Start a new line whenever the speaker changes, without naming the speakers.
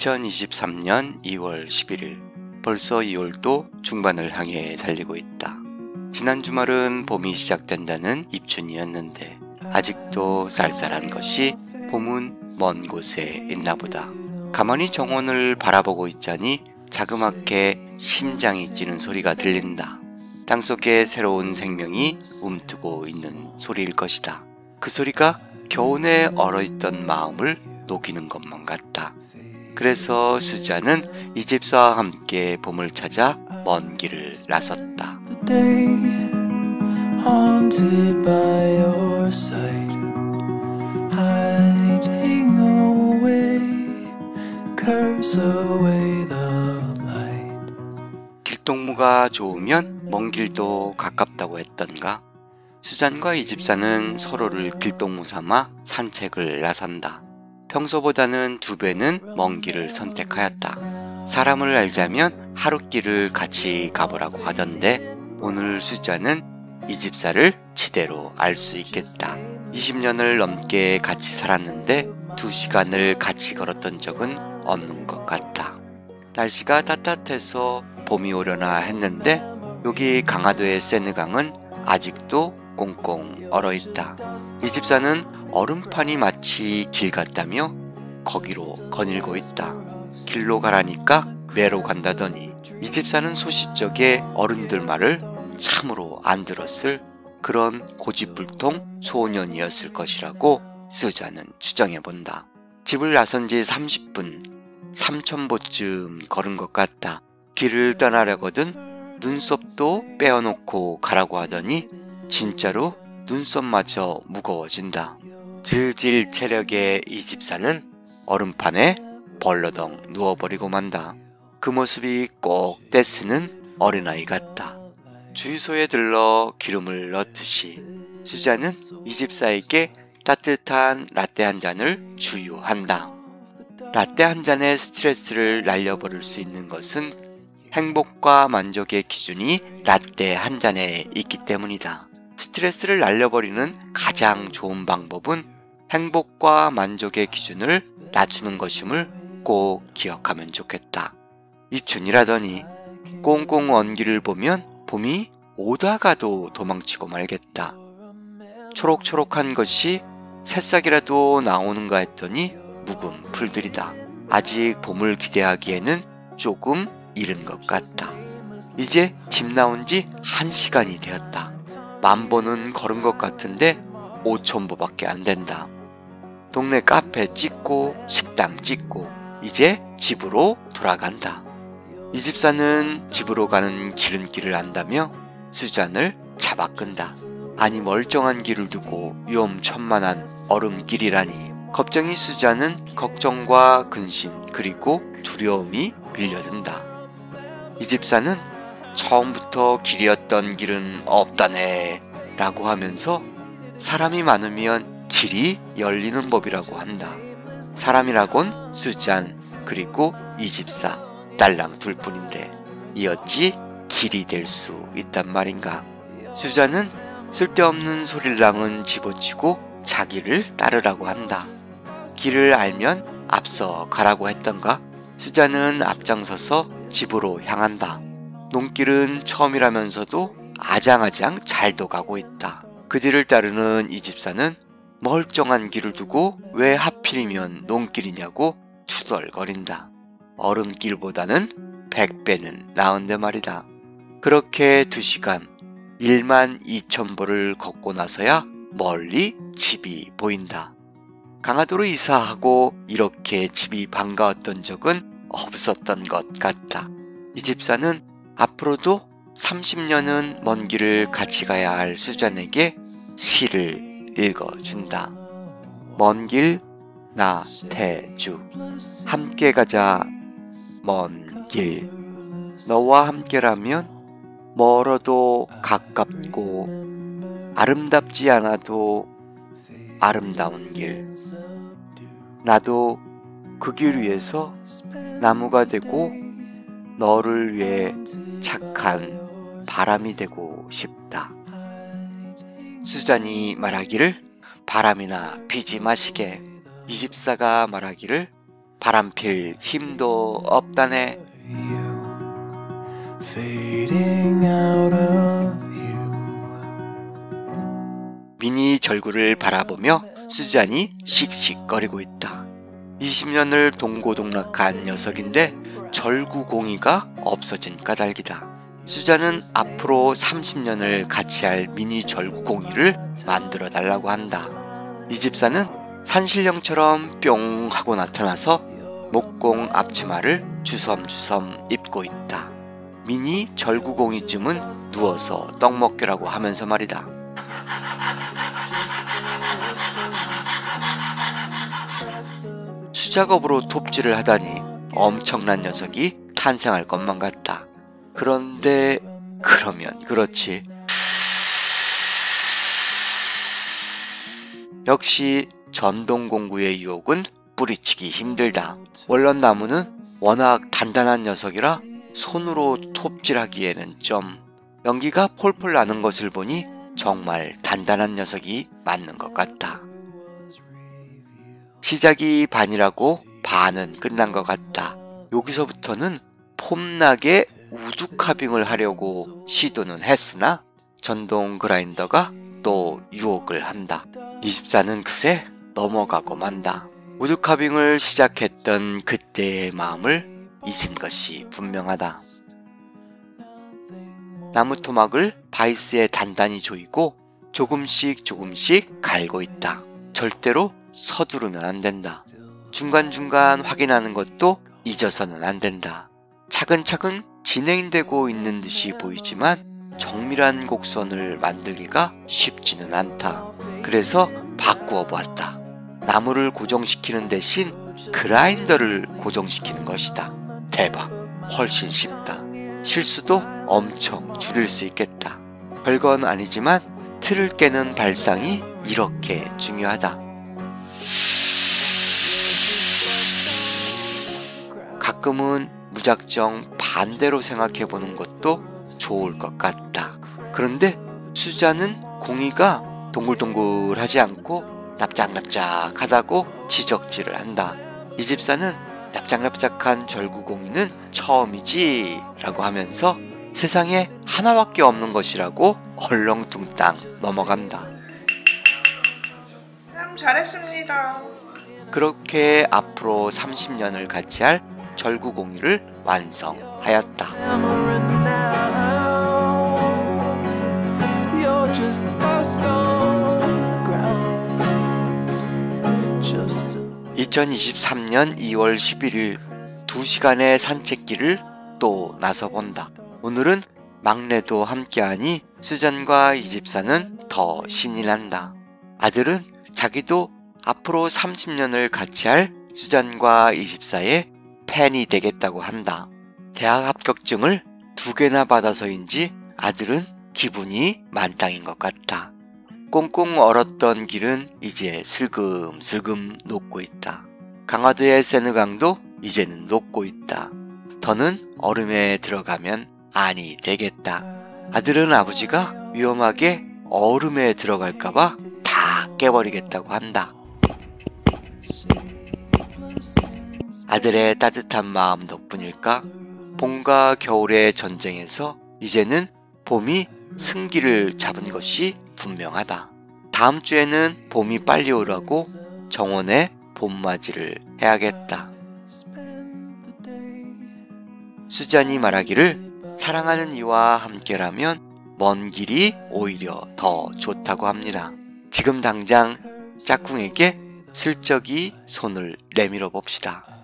2023년 2월 11일, 벌써 2월도 중반을 향해 달리고 있다. 지난 주말은 봄이 시작된다는 입춘이었는데 아직도 쌀쌀한 것이 봄은 먼 곳에 있나 보다. 가만히 정원을 바라보고 있자니 자그맣게 심장이 뛰는 소리가 들린다. 땅속에 새로운 생명이 움트고 있는 소리일 것이다. 그 소리가 겨우내 얼어있던 마음을 녹이는 것만 같다. 그래서 수자는 이집사와 함께 봄을 찾아 먼 길을 나섰다. 길동무가 좋으면 먼 길도 가깝다고 했던가? 수잔과 이집사는 서로를 길동무 삼아 산책을 나선다. 평소보다는 2배는 먼 길을 선택하였다. 사람을 알자면 하룻길을 같이 가보라고 하던데 오늘 수자는 이집사를 지대로 알 수 있겠다. 20년을 넘게 같이 살았는데 2시간을 같이 걸었던 적은 없는 것 같다. 날씨가 따뜻해서 봄이 오려나 했는데 여기 강화도의 세느강은 아직도 꽁꽁 얼어있다. 이집사는 얼음판이 마치 길 같다며 거기로 거닐고 있다. 길로 가라니까 매로 간다더니 이집사는 소시적에 어른들 말을 참으로 안 들었을 그런 고집불통 소년이었을 것이라고 수자는 추정해본다. 집을 나선 지 30분, 3,000보쯤 걸은 것 같다. 길을 떠나려거든 눈썹도 빼어놓고 가라고 하더니 진짜로 눈썹마저 무거워진다. 저질 체력의 이집사는 얼음판에 벌러덩 누워버리고 만다. 그 모습이 꼭 떼쓰는 어린아이 같다. 주유소에 들러 기름을 넣듯이 수자는 이집사에게 따뜻한 라떼 한 잔을 주유한다. 라떼 한 잔의 스트레스를 날려버릴 수 있는 것은 행복과 만족의 기준이 라떼 한 잔에 있기 때문이다. 스트레스를 날려버리는 가장 좋은 방법은 행복과 만족의 기준을 낮추는 것임을 꼭 기억하면 좋겠다. 입춘이라더니 꽁꽁 언 길을 보면 봄이 오다가도 도망치고 말겠다. 초록초록한 것이 새싹이라도 나오는가 했더니 묵은 풀들이다. 아직 봄을 기대하기에는 조금 이른 것 같다. 이제 집 나온 지 1시간이 되었다. 10,000보는 걸은 것 같은데 5,000보밖에 안 된다. 동네 카페 찍고 식당 찍고 이제 집으로 돌아간다. 이집사는 집으로 가는 기름길을 안다며 수잔을 잡아 끈다. 아니 멀쩡한 길을 두고 위험천만한 얼음길이라니. 겁쟁이 수잔은 걱정과 근심 그리고 두려움이 밀려든다. 이집사는 처음부터 길이었던 길은 없다네 라고 하면서 사람이 많으면 길이 열리는 법이라고 한다. 사람이라곤 수잔 그리고 이집사 딸랑 둘뿐인데 이 어찌 길이 될 수 있단 말인가. 수잔은 쓸데없는 소릴랑은 집어치고 자기를 따르라고 한다. 길을 알면 앞서 가라고 했던가. 수잔은 앞장서서 집으로 향한다. 농길은 처음이라면서도 아장아장 잘도 가고 있다. 그 뒤를 따르는 이집사는 멀쩡한 길을 두고 왜 하필이면 농길이냐고 투덜거린다. 얼음길보다는 100배는 나은데 말이다. 그렇게 2시간 12,000보를 걷고 나서야 멀리 집이 보인다. 강화도로 이사하고 이렇게 집이 반가웠던 적은 없었던 것 같다. 이집사는 앞으로도 30년은 먼 길을 같이 가야 할 수잔에게 시를 읽어준다. 먼 길 나태주 함께 가자 먼 길. 너와 함께라면 멀어도 가깝고 아름답지 않아도 아름다운 길. 나도 그 길 위에서 나무가 되고 너를 위해 착한 바람이 되고 싶다. 수잔이 말하기를 바람이나 피지 마시게. 이집사가 말하기를 바람필 힘도 없다네. 미니 절구를 바라보며 수잔이 씩씩거리고 있다. 20년을 동고동락한 녀석인데 절구공이가 없어진 까닭이다. 수잔은 앞으로 30년을 같이 할 미니 절구공이를 만들어 달라고 한다. 이 집사는 산신령처럼 뿅 하고 나타나서 목공 앞치마를 주섬주섬 입고 있다. 미니 절구공이쯤은 누워서 떡 먹기라고 하면서 말이다. 수작업으로 톱질을 하다니 엄청난 녀석이 탄생할 것만 같다. 그런데 그러면 그렇지. 역시 전동공구의 유혹은 뿌리치기 힘들다. 월런나무는 워낙 단단한 녀석이라 손으로 톱질하기에는 좀. 연기가 폴폴 나는 것을 보니 정말 단단한 녀석이 맞는 것 같다. 시작이 반이라고 반은 끝난 것 같다. 여기서부터는 폼나게 우드카빙을 하려고 시도는 했으나 전동 그라인더가 또 유혹을 한다. 이 집사는 그새 넘어가고 만다. 우드카빙을 시작했던 그때의 마음을 잊은 것이 분명하다. 나무 토막을 바이스에 단단히 조이고 조금씩 갈고 있다. 절대로 서두르면 안 된다. 중간중간 확인하는 것도 잊어서는 안 된다. 차근차근 진행되고 있는 듯이 보이지만 정밀한 곡선을 만들기가 쉽지는 않다. 그래서 바꾸어 보았다. 나무를 고정시키는 대신 그라인더를 고정시키는 것이다. 대박! 훨씬 쉽다. 실수도 엄청 줄일 수 있겠다. 별건 아니지만 틀을 깨는 발상이 이렇게 중요하다. 가끔은 무작정 반대로 생각해보는 것도 좋을 것 같다. 그런데 수잔은 공이가 동글동글하지 않고 납작납작하다고 지적질을 한다. 이 집사는 납작납작한 절구공이는 처음이지 라고 하면서 세상에 하나밖에 없는 것이라고 얼렁뚱땅 넘어간다.
잘했습니다.
그렇게 앞으로 30년을 같이 할 절구공이를 완성하였다. (2023년 2월 11일) 2시간의 산책길을 또 나서본다. 오늘은 막내도 함께하니 수잔과 이 집사는 더 신이 난다. 아들은 자기도 앞으로 30년을 같이 할 수잔과 이 집사의 팬이 되겠다고 한다. 대학 합격증을 2개나 받아서인지 아들은 기분이 만땅인 것 같다. 꽁꽁 얼었던 길은 이제 슬금슬금 녹고 있다. 강화도의 세느강도 이제는 녹고 있다. 더는 얼음에 들어가면 아니 되겠다. 아들은 아버지가 위험하게 얼음에 들어갈까봐 다 깨버리겠다고 한다. 아들의 따뜻한 마음 덕분일까? 봄과 겨울의 전쟁에서 이제는 봄이 승기를 잡은 것이 분명하다. 다음 주에는 봄이 빨리 오라고 정원에 봄맞이를 해야겠다. 수잔이 말하기를 사랑하는 이와 함께라면 먼 길이 오히려 더 좋다고 합니다. 지금 당장 짝꿍에게 슬쩍이 손을 내밀어 봅시다.